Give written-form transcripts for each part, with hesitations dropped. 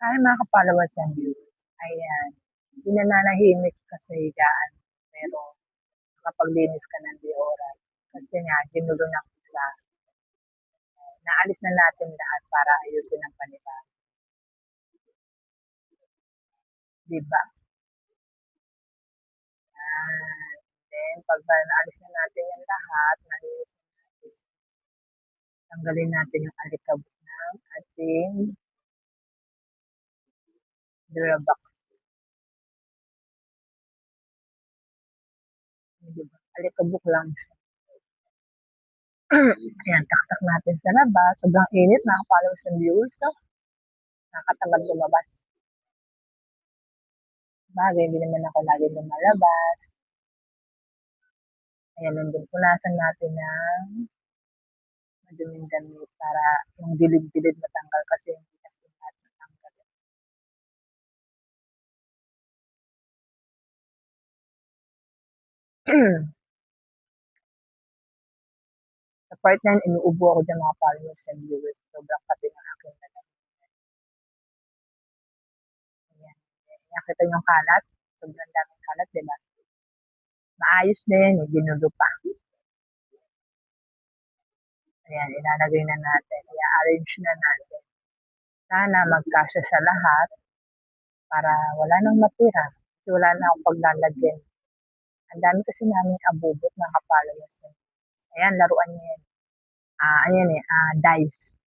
Ay, mga ka-followers and viewers. Ayan. Hindi nananahimik ka sa higaan, pero nakapaglinis ka ng di oras. Kasi nga, ginulo ng isa. Naalis na natin lahat para ayusin ang panibago. Di ba? Then, pag naalis na natin yung lahat, nalinis na natin, tanggalin natin yung alikabok ng ating Durabox. Di ba? Alikabok lang siya. Ayan, taktak natin sa labas. Sobrang init, mga ka-followers and viewers. So, nakakatamad lumabas. Bagay, hindi naman ako lagi lumalabas. Ayan, nandun, punasan natin ng maduming damit para yung gilid-gilid matanggal kasi hindi kasi lahat matanggal. Sa part na yun, inuubo ako dyan mga followers and viewers. Sobrang pati ng aking damit. Ayan. Nakita yung kalat. Sobrang daming kalat, di ba? Maayos na yan, ginulo pa. Ayan, ilalagay na natin. I-arrange na natin. Sana magkasya sa lahat para wala nang matira. Kasi wala na akong paglalagyan. Ang dami kasi namin abubot ng ka-followers. Ayan, laruan niya yan. Ayan eh, dice.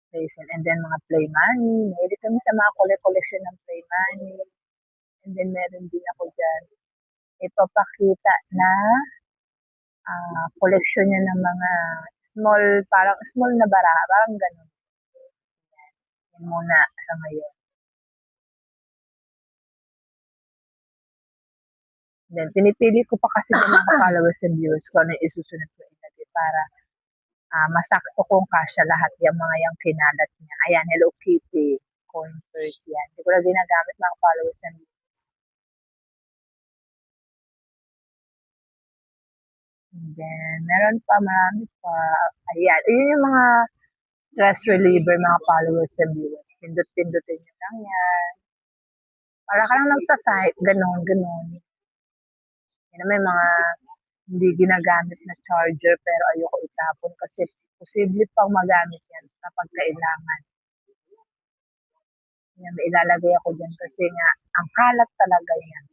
Raisin. And then mga play money. Mahilig kami sa mga collection ng play money. And then meron din ako dyan. Ipapakita na collection niya ng mga small, parang small na bara. Parang ganun. Yan muna sa ngayon. Then, pinipili ko pa kasi ng mga followers and viewers ko na isusunod ko ilagay para masakto kong kasya lahat yung mga yung kinalat niya. Ayan, Hello Kitty, coin purse yan. Hindi ko na ginagamit mga followers and viewers. And then, meron pa, marami pa. Ayan, yun yung mga stress reliever, mga followers and viewers. Pindot-pindutin nyo lang yan. Para ka lang nagsa-site, ganun, ganun. Yan may mga hindi ginagamit na charger pero ayoko itapon kasi posible pang magamit yan kapag kailangan. Yan, may ilalagay ako dyan kasi nga, ang kalat talaga yan.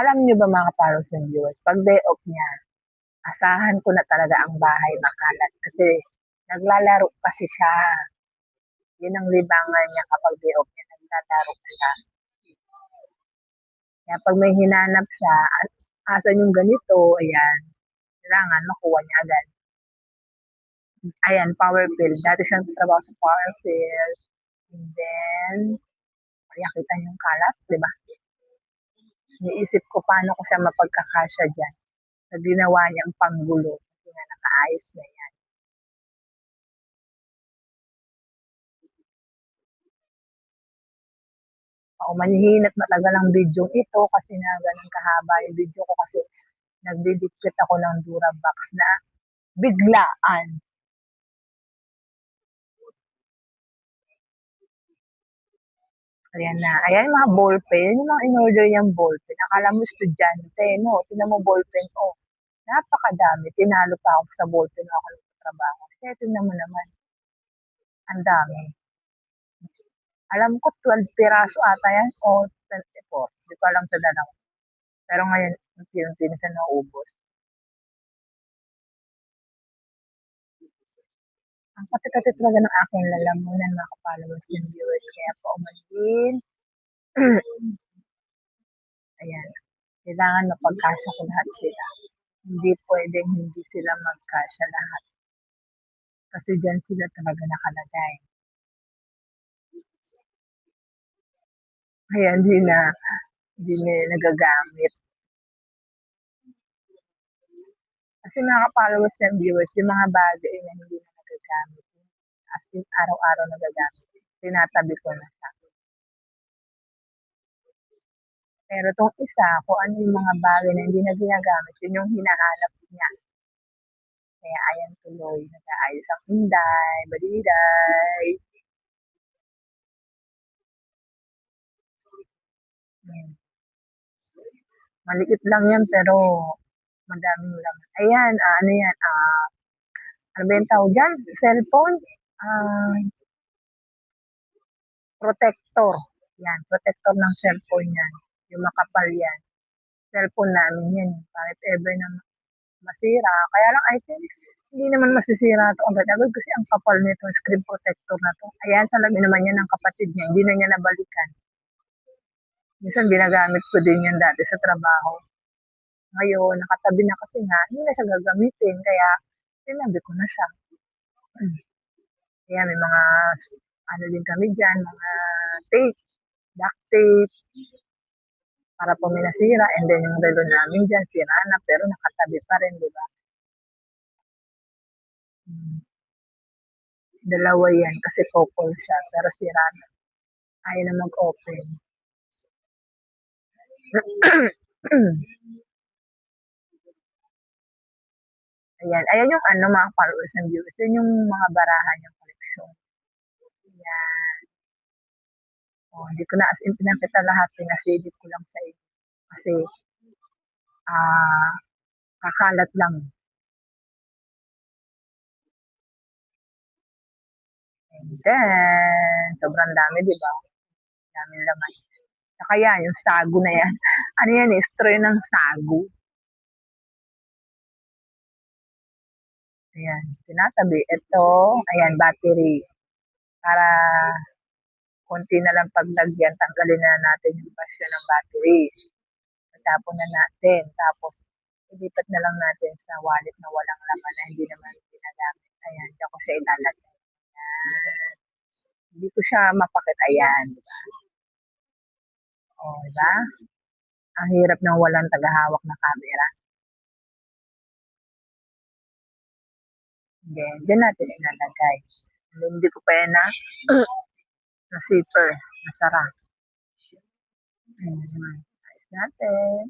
Alam nyo ba mga followers and viewers, pag day off niya, asahan ko na talaga ang bahay makalat kasi naglalaro kasi siya. Yun ang libangan niya kapag day off niya, naglalaro siya. Kaya pag may hinanap siya, asan yung ganito, ayan, kailangan makuha niya agad. Ayan, power pill. Dati siyang trabaho sa power pill. And then, kaya kita yung kalat, di ba? Iniisip ko paano ko siya mapagkakasya dyan. Sa ginawa niyang panggulo. Kasi nga nakaayos na yan. Manhihinat matagal ang video ito kasi na ganun kahaba yung video ko kasi nagdidikit ako ng Durabox na biglaan. Ayan na. Ayan yung mga ballpen. Yung mga in-order niyang ballpen. Akala mo estudyante, no? Tinan mo ballpen. Oh, napakadami. Tinalo pa ako sa ballpen ako nagtatrabaho. Kasi tingnan mo naman. Ang dami. Alam ko 12 piraso ata yan o 24. Hindi ko alam sa dalawa. Pero ngayon, unti-unti na siya naubos. Ang kati-kati talaga ng aking lalamunan mga followers and viewers. Kaya po umayin. Ayan. Kailangan mapagkasya ko lahat sila. Hindi pwedeng hindi sila magkasya lahat. Kasi dyan sila talaga nakalagay. Kaya hindi na nagagamit. Kasi mga followers and viewers, yung mga bagay na hindi na nagagamit. As in, araw-araw nagagamit. Tinatabi ko na siya. Pero itong isa, kung ano yung mga bagay na hindi na ginagamit, yun yung hinahanap niya. Kaya ayan tuloy, nag-aayos ang Inday, baliday. Hmm. Maliit lang yan pero madaming laman. Ayan, ano yan, ano ba yung tawag dyan? Cellphone? Ah, protector. Yan, protector ng cellphone yan. Yung makapal yan. Cellphone namin yan. Kahit ever na masira. Kaya lang, I think, hindi naman masisira ito agad-agad kasi ang kapal nito, screen protector na to. Ayan, sa labi naman yan ng kapatid niya. Hindi na niya nabalikan. Minsan ginagamit ko din yan dati sa trabaho. Ngayon, nakatabi na kasi nga, hindi na siya gagamitin. Kaya, sinabi ko na siya. Hmm. Kaya may mga, ano din kami dyan, mga tape, duct tape, para po may nasira. And then yung relo namin dyan, sira na, pero nakatabi pa rin, di ba? Hmm. Dalawa yan, kasi couple siya, pero sira na. Ayaw na mag-open. Ayan, ayan yung ano, mga followers and viewers. Yun yung mga barahan yung koleksyon. Ayan. Oh, hindi ko na as in pinakita lahat, pinasilip ko lang sa inyo. Kasi, ah, kakalat lang. And then, sobrang dami, di ba? Daming laman. Saka yan, yung sagu na yan. Ano yan eh, straw ng sagu. Ayan, tinatabi. Ito, ayan, battery. Para konti na lang paglagyan, tanggalin na natin yung basyo ng battery. Tapon na natin. Tapos, ilipat na lang natin sa wallet na walang laman na hindi naman ginagamit. Ayan, diyan ko siya ilalagay. Ayan. Hindi ko siya mapakit. Ayan, di ba? O, di ba? Ang hirap ng walang tagahawak na camera. Then, dyan natin ilalagay. Then, hindi ko pa yan na zipper. Nasara. Ayos natin.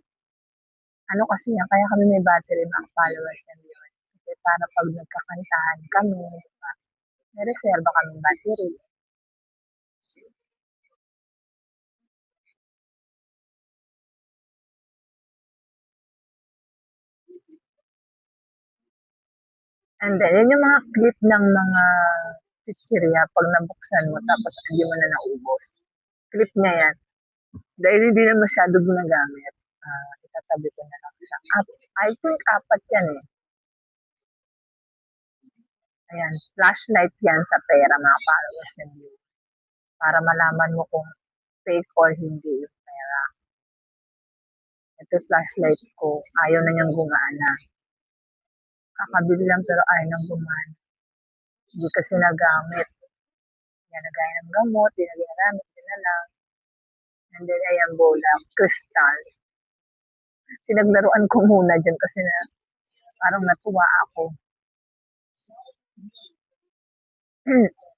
Ano kasi yan, kaya kami may battery mga followers and viewers. Kasi para pag nagkakantahan kami, diba, may reserva kaming battery. And then, yun yung mga clip ng mga chichirya pag nabuksan mo tapos hindi mo na naubos. Clip niya yan. Dahil hindi na masyado ginagamit, itatabi ko na lang siya. I think apat yan eh. Ayan, flashlight yan sa pera mga followers and viewers. Para malaman mo kung fake or hindi yung pera. Ito flashlight ko, ayaw na niyang gumana. Kakabili lang pero ayaw nang gumana. Hindi kasi nagamit. Yan, nagaya ng gamot, di na ginagamit, din na lang. And then, ayan, bola, crystal. Pinaglaruan ko muna dyan kasi na parang natuwa ako.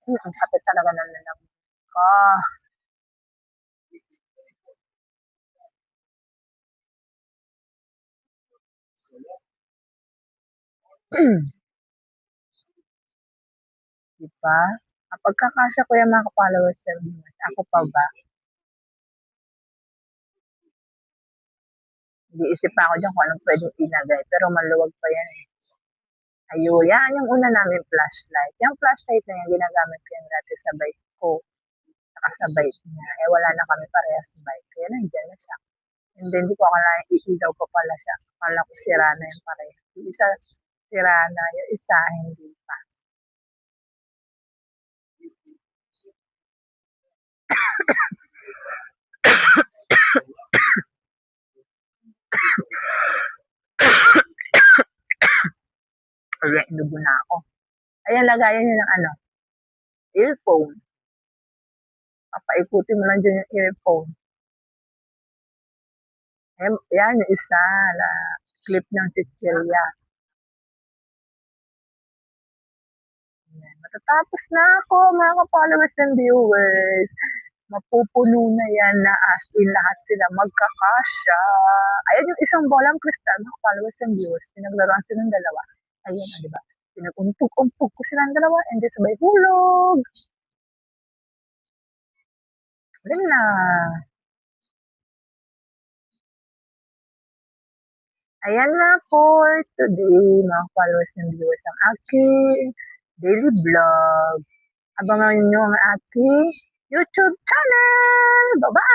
Ang sakit talaga ng lalaki ko. Diba? Kapag kakasya ko yung mga followers sa viewers, ako pa ba? Nag-iisip pa ako dyan kung anong pwedeng ilagay. Pero maluwag pa yan eh. Ayun, yan yung una namin flashlight. Yung flashlight na yan, ginagamit ko yan dati sa bike ko. Saka sa bike niya. Eh, wala na kami parehas sa bike. Kaya nandiyan na siya. And then, di ko akala iilaw pa pala siya. Akala ko sira na yung parehas. Yung isa, sira na. Yung isa, hindi pa. Kaya inubo na ako. Ayan, lagayan niyo ng ano, earphone. Papaikutin mo lang dyan yung earphone. Ayan, yan yung isa na clip ng chichirya. Ayan. Matatapos na ako, mga followers and viewers. Mapupuno na yan na as in lahat sila magkakasya. Ayan yung isang bolang kristal, mga followers and viewers. Pinaglaruan silang dalawa. Ayun, o, 'di ba? Pinag-umpog-umpog ko silang dalawa and then sabay hulog. Yun na. Ayan na for today, mga followers and viewers ng aking daily vlog. Abangan nyo ang aking YouTube channel. Bye-bye!